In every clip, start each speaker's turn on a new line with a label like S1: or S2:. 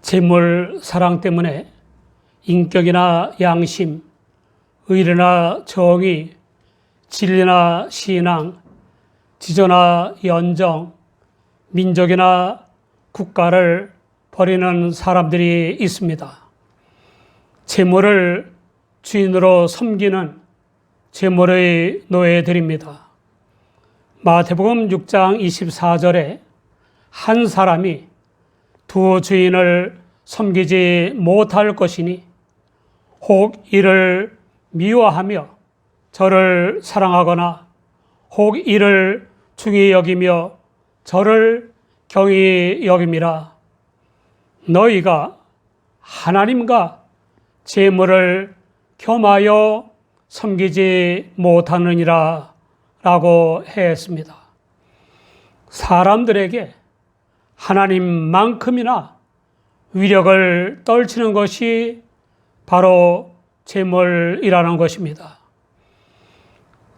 S1: 재물 사랑 때문에 인격이나 양심, 의리나 정의, 진리나 신앙, 지조나 연정, 민족이나 국가를 버리는 사람들이 있습니다. 재물을 주인으로 섬기는 재물의 노예들입니다. 마태복음 6장 24절에 한 사람이 두 주인을 섬기지 못할 것이니 혹 이를 미워하며 저를 사랑하거나 혹 이를 중히 여기며 저를 경히 여김이라. 너희가 하나님과 재물을 겸하여 섬기지 못하느니라 라고 했습니다. 사람들에게 하나님만큼이나 위력을 떨치는 것이 바로 재물이라는 것입니다.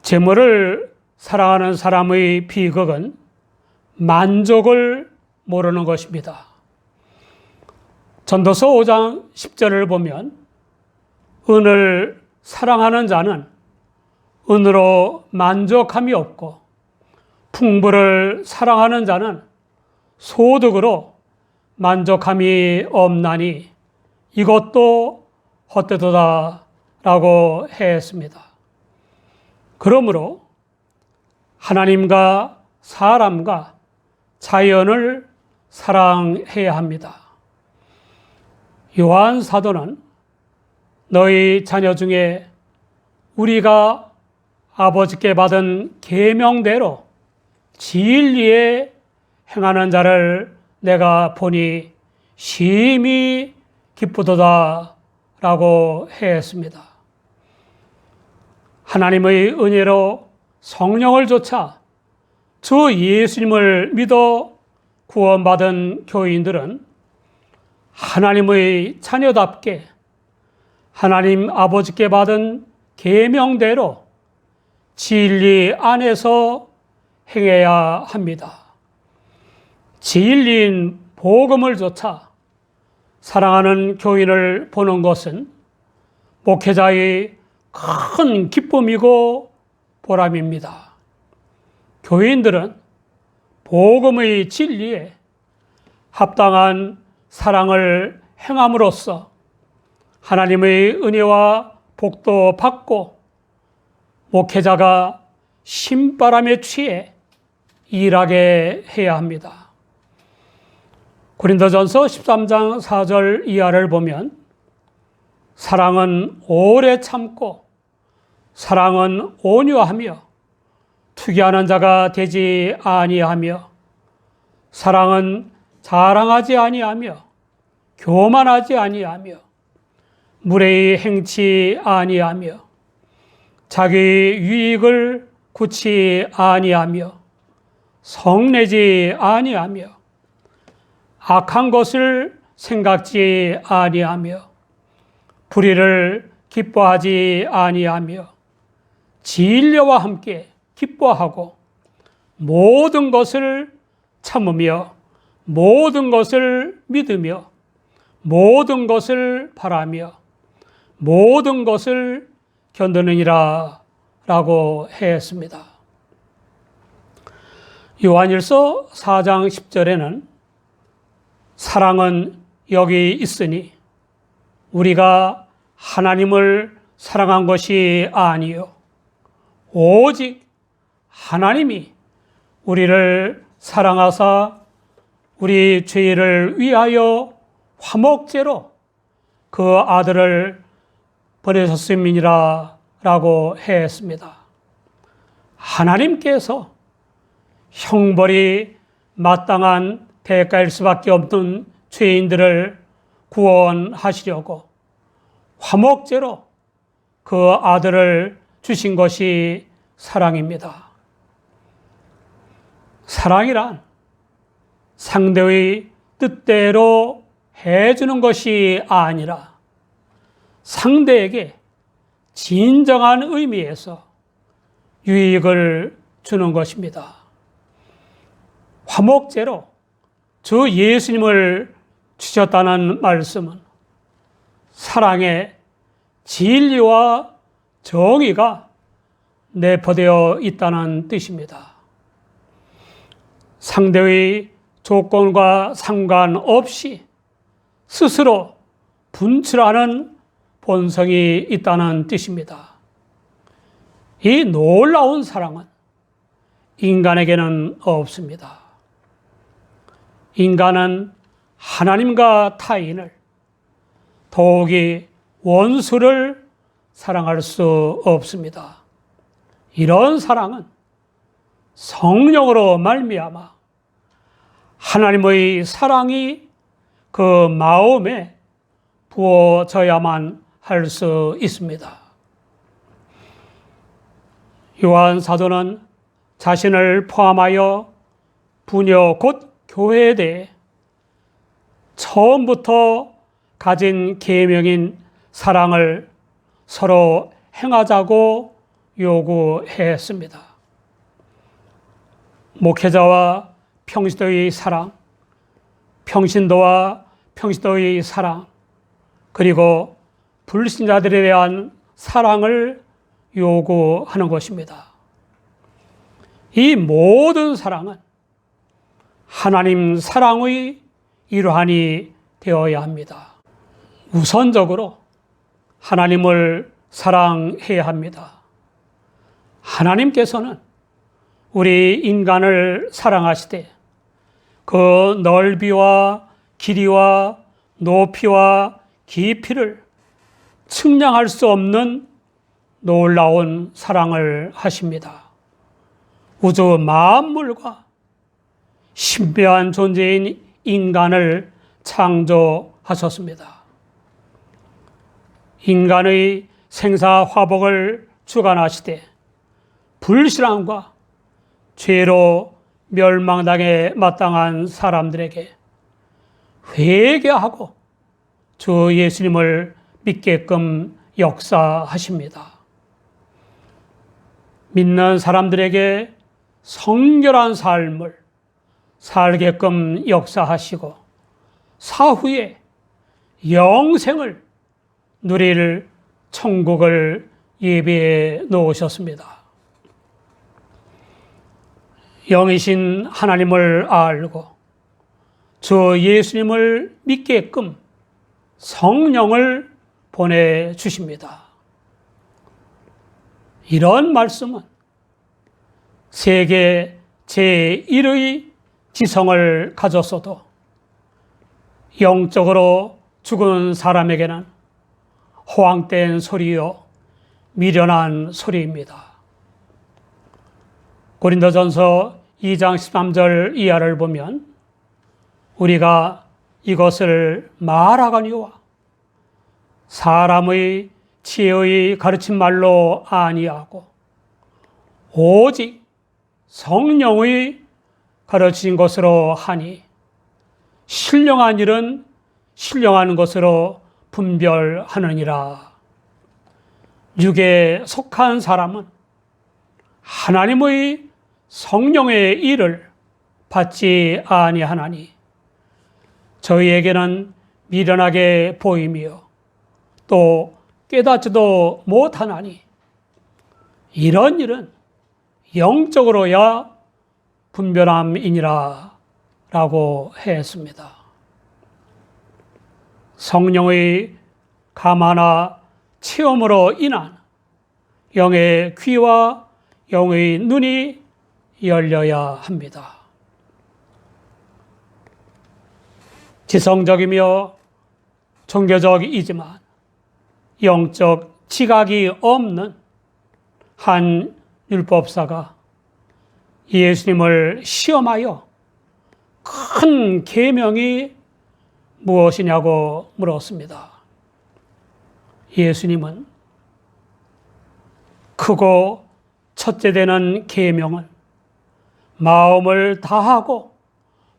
S1: 재물을 사랑하는 사람의 비극은 만족을 모르는 것입니다. 전도서 5장 10절을 보면 은을 사랑하는 자는 은으로 만족함이 없고 풍부를 사랑하는 자는 소득으로 만족함이 없나니 이것도 헛되도다 라고 했습니다. 그러므로 하나님과 사람과 자연을 사랑해야 합니다. 요한 사도는 너희 자녀 중에 우리가 아버지께 받은 계명대로 진리에 행하는 자를 내가 보니 심히 기쁘도다 라고 했습니다. 하나님의 은혜로 성령을 좇아 주 예수님을 믿어 구원받은 교인들은 하나님의 자녀답게 하나님 아버지께 받은 계명대로 진리 안에서 행해야 합니다. 진리인 복음을 좇아 사랑하는 교인을 보는 것은 목회자의 큰 기쁨이고 보람입니다. 교인들은 복음의 진리에 합당한 사랑을 행함으로써 하나님의 은혜와 복도 받고 목회자가 신바람에 취해 일하게 해야 합니다. 고린도전서 13장 4절 이하를 보면 사랑은 오래 참고 사랑은 온유하며 투기하는 자가 되지 아니하며 사랑은 자랑하지 아니하며 교만하지 아니하며 무례히 행치 아니하며 자기 유익을 굳이 아니하며 성내지 아니하며 악한 것을 생각지 아니하며 불의를 기뻐하지 아니하며 진리와 함께 기뻐하고 모든 것을 참으며 모든 것을 믿으며 모든 것을 바라며 모든 것을 견디느니라 라고 했습니다. 요한일서 4장 10절에는 사랑은 여기 있으니 우리가 하나님을 사랑한 것이 아니요 오직 하나님이 우리를 사랑하사 우리 죄를 위하여 화목제로 그 아들을 보내셨음이니라 라고 했습니다. 하나님께서 형벌이 마땅한 대가일 수밖에 없는 죄인들을 구원하시려고 화목제로 그 아들을 주신 것이 사랑입니다. 사랑이란 상대의 뜻대로 해주는 것이 아니라 상대에게 진정한 의미에서 유익을 주는 것입니다. 화목제로 주 예수님을 주셨다는 말씀은 사랑의 진리와 정의가 내포되어 있다는 뜻입니다. 상대의 조건과 상관없이 스스로 분출하는 본성이 있다는 뜻입니다. 이 놀라운 사랑은 인간에게는 없습니다. 인간은 하나님과 타인을, 더욱이 원수를 사랑할 수 없습니다. 이런 사랑은 성령으로 말미암아 하나님의 사랑이 그 마음에 부어져야만 할 수 있습니다. 요한 사도는 자신을 포함하여 부녀 곧 교회에 대해 처음부터 가진 계명인 사랑을 서로 행하자고 요구했습니다. 목회자와 평신도의 사랑, 평신도와 평신도의 사랑, 그리고 불신자들에 대한 사랑을 요구하는 것입니다. 이 모든 사랑은 하나님 사랑의 일환이 되어야 합니다. 우선적으로 하나님을 사랑해야 합니다. 하나님께서는 우리 인간을 사랑하시되 그 넓이와 길이와 높이와 깊이를 측량할 수 없는 놀라운 사랑을 하십니다. 우주 만물과 신비한 존재인 인간을 창조하셨습니다. 인간의 생사화복을 주관하시되 불신앙과 죄로 멸망당에 마땅한 사람들에게 회개하고 주 예수님을 믿게끔 역사하십니다. 믿는 사람들에게 성결한 삶을 살게끔 역사하시고 사후에 영생을 누릴 천국을 예비해 놓으셨습니다. 영이신 하나님을 알고 주 예수님을 믿게끔 성령을 보내주십니다. 이런 말씀은 세계 제1의 지성을 가졌어도 영적으로 죽은 사람에게는 허황된 소리요 미련한 소리입니다. 고린도전서 2장 13절 이하를 보면 우리가 이것을 말하거니와 사람의 지혜의 가르친 말로 아니하고 오직 성령의 가르친 것으로 하니 신령한 일은 신령한 것으로 분별하느니라. 육에 속한 사람은 하나님의 성령의 일을 받지 아니하나니 저희에게는 미련하게 보이며 또 깨닫지도 못하나니 이런 일은 영적으로야 분별함이니라 라고 했습니다. 성령의 감화나 체험으로 인한 영의 귀와 영의 눈이 열려야 합니다. 지성적이며 종교적이지만 영적 지각이 없는 한 율법사가 예수님을 시험하여 큰 계명이 무엇이냐고 물었습니다. 예수님은 크고 첫째 되는 계명은 마음을 다하고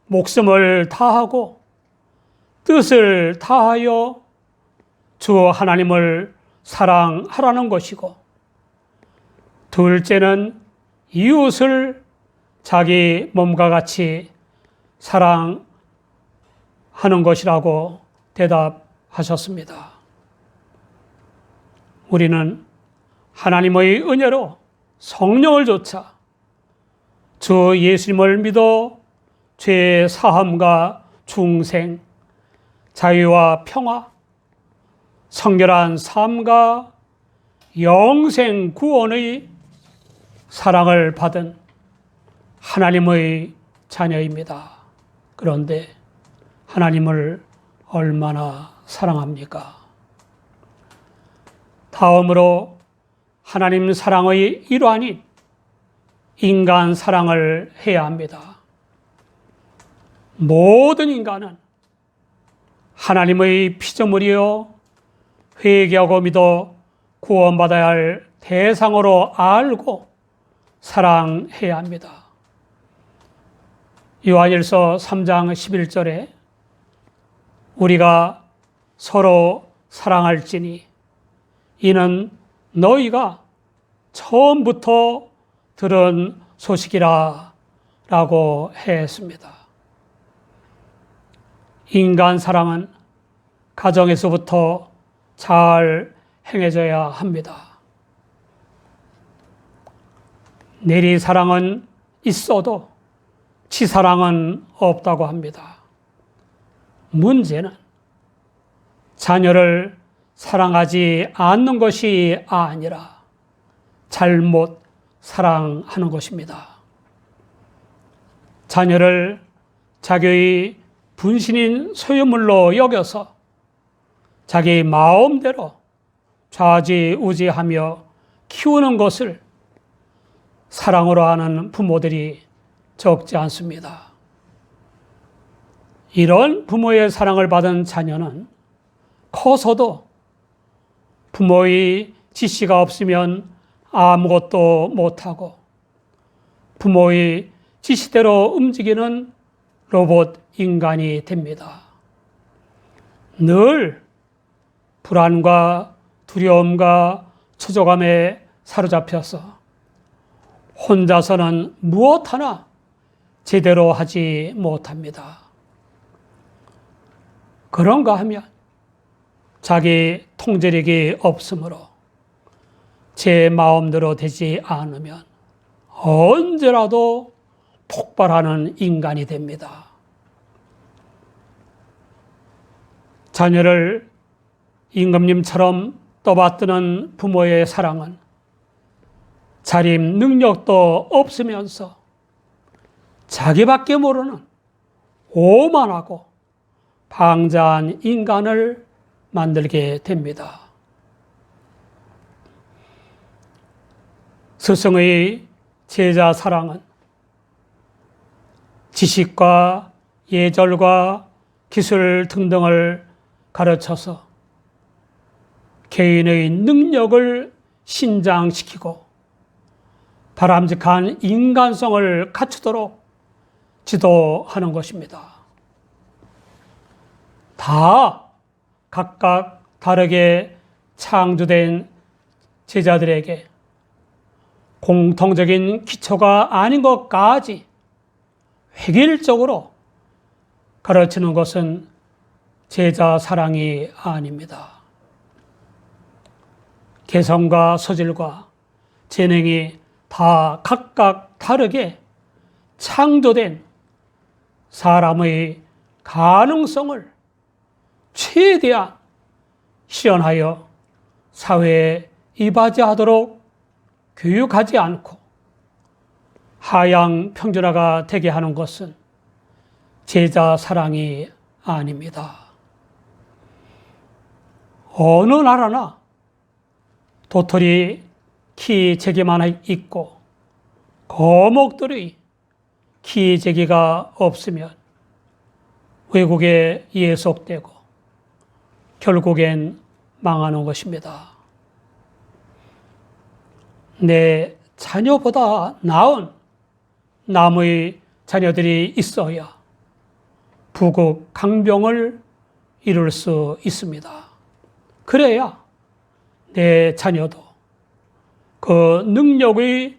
S1: 목숨을 다하고 뜻을 다하여 주 하나님을 사랑하라는 것이고 둘째는 이웃을 자기 몸과 같이 사랑하라는 하는 것이라고 대답하셨습니다. 우리는 하나님의 은혜로 성령을 좇아 주 예수님을 믿어 죄의 사함과 중생, 자유와 평화, 성결한 삶과 영생 구원의 사랑을 받은 하나님의 자녀입니다. 그런데 하나님을 얼마나 사랑합니까? 다음으로 하나님 사랑의 일환인 인간 사랑을 해야 합니다. 모든 인간은 하나님의 피조물이요 회개하고 믿어 구원받아야 할 대상으로 알고 사랑해야 합니다. 요한일서 3장 11절에 우리가 서로 사랑할지니 이는 너희가 처음부터 들은 소식이라 라고 했습니다. 인간 사랑은 가정에서부터 잘 행해져야 합니다. 내리 사랑은 있어도 치 사랑은 없다고 합니다. 문제는 자녀를 사랑하지 않는 것이 아니라 잘못 사랑하는 것입니다. 자녀를 자기의 분신인 소유물로 여겨서 자기 마음대로 좌지우지하며 키우는 것을 사랑으로 하는 부모들이 적지 않습니다. 이런 부모의 사랑을 받은 자녀는 커서도 부모의 지시가 없으면 아무것도 못하고 부모의 지시대로 움직이는 로봇 인간이 됩니다. 늘 불안과 두려움과 초조감에 사로잡혀서 혼자서는 무엇 하나 제대로 하지 못합니다. 그런가 하면 자기 통제력이 없으므로 제 마음대로 되지 않으면 언제라도 폭발하는 인간이 됩니다. 자녀를 임금님처럼 떠받드는 부모의 사랑은 자립 능력도 없으면서 자기밖에 모르는 오만하고 방자한 인간을 만들게 됩니다. 스승의 제자 사랑은 지식과 예절과 기술 등등을 가르쳐서 개인의 능력을 신장시키고 바람직한 인간성을 갖추도록 지도하는 것입니다. 다 각각 다르게 창조된 제자들에게 공통적인 기초가 아닌 것까지 획일적으로 가르치는 것은 제자 사랑이 아닙니다. 개성과 소질과 재능이 다 각각 다르게 창조된 사람의 가능성을 최대한 실현하여 사회에 이바지하도록 교육하지 않고 하향 평준화가 되게 하는 것은 제자 사랑이 아닙니다. 어느 나라나 도토리 키 재기만 있고 거목들의 키 재기가 없으면 외국에 예속되고 결국엔 망하는 것입니다. 내 자녀보다 나은 남의 자녀들이 있어야 부국 강병을 이룰 수 있습니다. 그래야 내 자녀도 그 능력의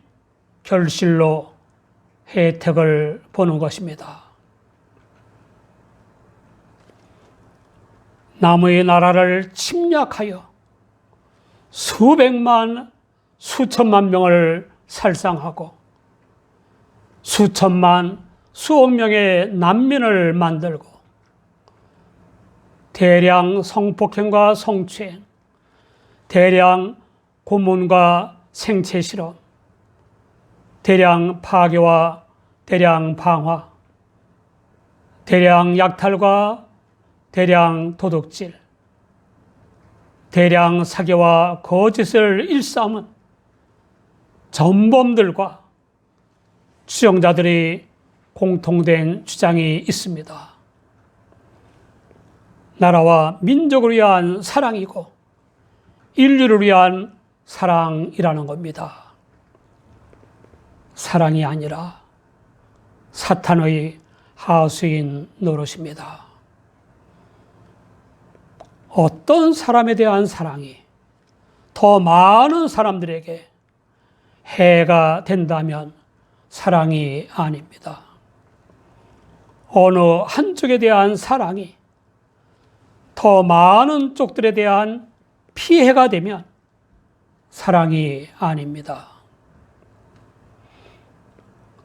S1: 결실로 혜택을 보는 것입니다. 남의 나라를 침략하여 수백만, 수천만 명을 살상하고 수천만, 수억 명의 난민을 만들고 대량 성폭행과 성추행, 대량 고문과 생체 실험, 대량 파괴와 대량 방화, 대량 약탈과 대량 도둑질, 대량 사기와 거짓을 일삼은 전범들과 추종자들이 공통된 주장이 있습니다. 나라와 민족을 위한 사랑이고 인류를 위한 사랑이라는 겁니다. 사랑이 아니라 사탄의 하수인 노릇입니다. 어떤 사람에 대한 사랑이 더 많은 사람들에게 해가 된다면 사랑이 아닙니다. 어느 한쪽에 대한 사랑이 더 많은 쪽들에 대한 피해가 되면 사랑이 아닙니다.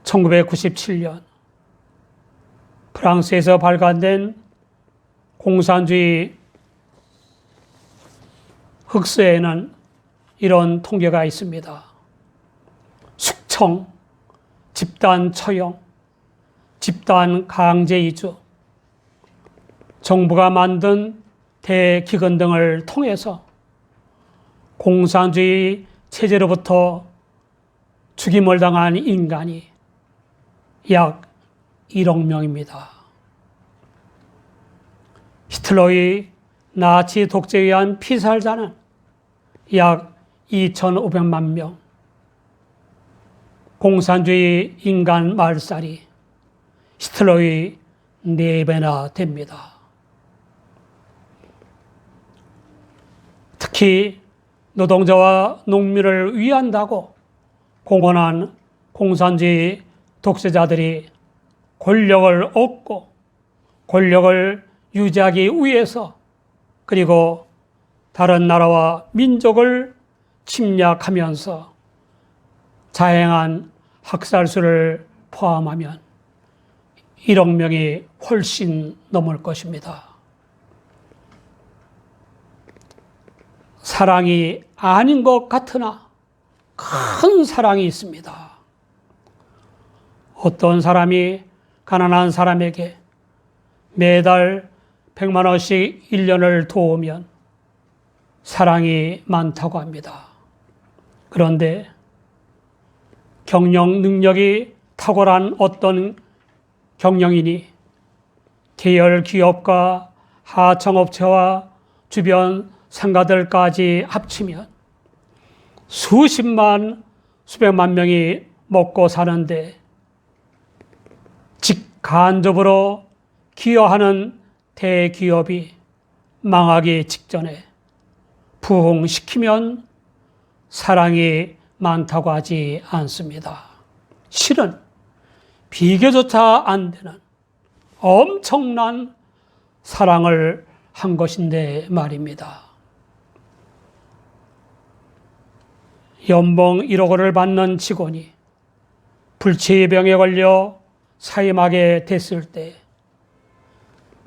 S1: 1997년 프랑스에서 발간된 공산주의 흑서에는 이런 통계가 있습니다. 숙청, 집단 처형, 집단 강제 이주, 정부가 만든 대기근 등을 통해서 공산주의 체제로부터 죽임을 당한 인간이 약 1억 명입니다. 히틀러의 나치 독재에 의한 피살자는 약 2,500만 명, 공산주의 인간 말살이 히틀러의 4배나 됩니다. 특히 노동자와 농민을 위한다고 공언한 공산주의 독재자들이 권력을 얻고 권력을 유지하기 위해서 그리고 다른 나라와 민족을 침략하면서 자행한 학살수를 포함하면 1억 명이 훨씬 넘을 것입니다. 사랑이 아닌 것 같으나 큰 사랑이 있습니다. 어떤 사람이 가난한 사람에게 매달 100만 원씩 1년을 도우면 사랑이 많다고 합니다. 그런데 경영 능력이 탁월한 어떤 경영인이 계열 기업과 하청업체와 주변 상가들까지 합치면 수십만, 수백만 명이 먹고 사는데 직간접으로 기여하는 대기업이 망하기 직전에 부흥시키면 사랑이 많다고 하지 않습니다. 실은 비교조차 안 되는 엄청난 사랑을 한 것인데 말입니다. 연봉 1억 원을 받는 직원이 불치병에 걸려 사임하게 됐을 때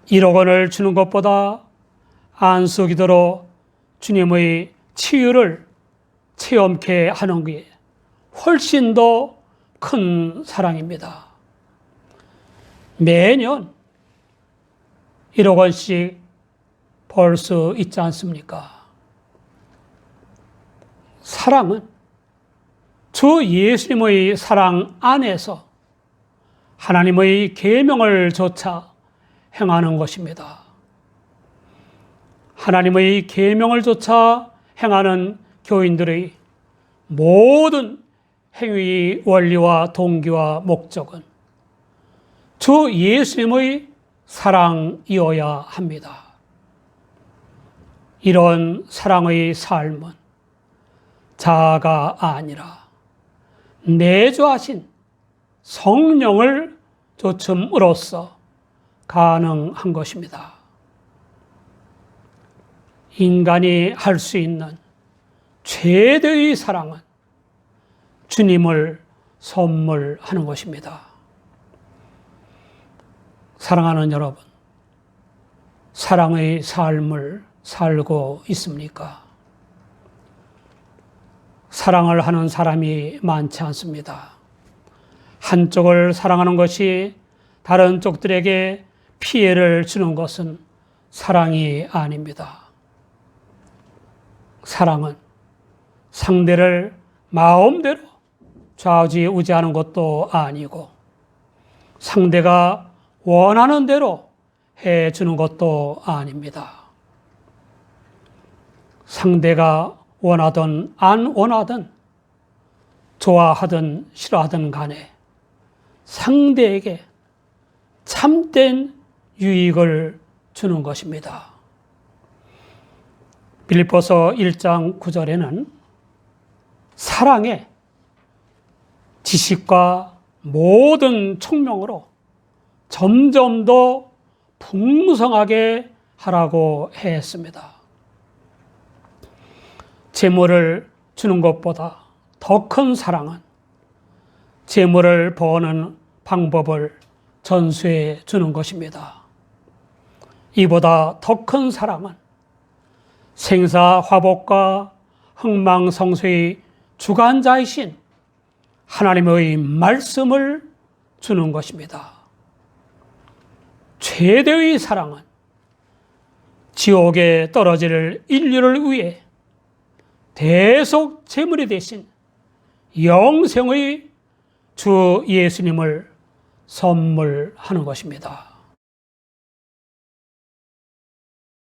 S1: 1억 원을 주는 것보다 안수기도로 주님의 치유를 체험케 하는 게 훨씬 더 큰 사랑입니다. 매년 1억 원씩 벌 수 있지 않습니까? 사랑은 주 예수님의 사랑 안에서 하나님의 계명을 조차 행하는 것입니다. 하나님의 계명을 조차 행하는 교인들의 모든 행위의 원리와 동기와 목적은 주 예수님의 사랑이어야 합니다. 이런 사랑의 삶은 자아가 아니라 내주하신 성령을 좇음으로써 가능한 것입니다. 인간이 할 수 있는 최대의 사랑은 주님을 선물하는 것입니다. 사랑하는 여러분, 사랑의 삶을 살고 있습니까? 사랑을 하는 사람이 많지 않습니다. 한쪽을 사랑하는 것이 다른 쪽들에게 피해를 주는 것은 사랑이 아닙니다. 사랑은 상대를 마음대로 좌지우지하는 것도 아니고 상대가 원하는 대로 해주는 것도 아닙니다. 상대가 원하든 안 원하든 좋아하든 싫어하든 간에 상대에게 참된 유익을 주는 것입니다. 빌립보서 1장 9절에는 사랑의 지식과 모든 총명으로 점점 더 풍성하게 하라고 했습니다. 재물을 주는 것보다 더 큰 사랑은 재물을 버는 방법을 전수해 주는 것입니다. 이보다 더 큰 사랑은 생사화복과 흥망성쇠의 주관자이신 하나님의 말씀을 주는 것입니다. 최대의 사랑은 지옥에 떨어질 인류를 위해 대속 제물이 되신 영생의 주 예수님을 선물하는 것입니다.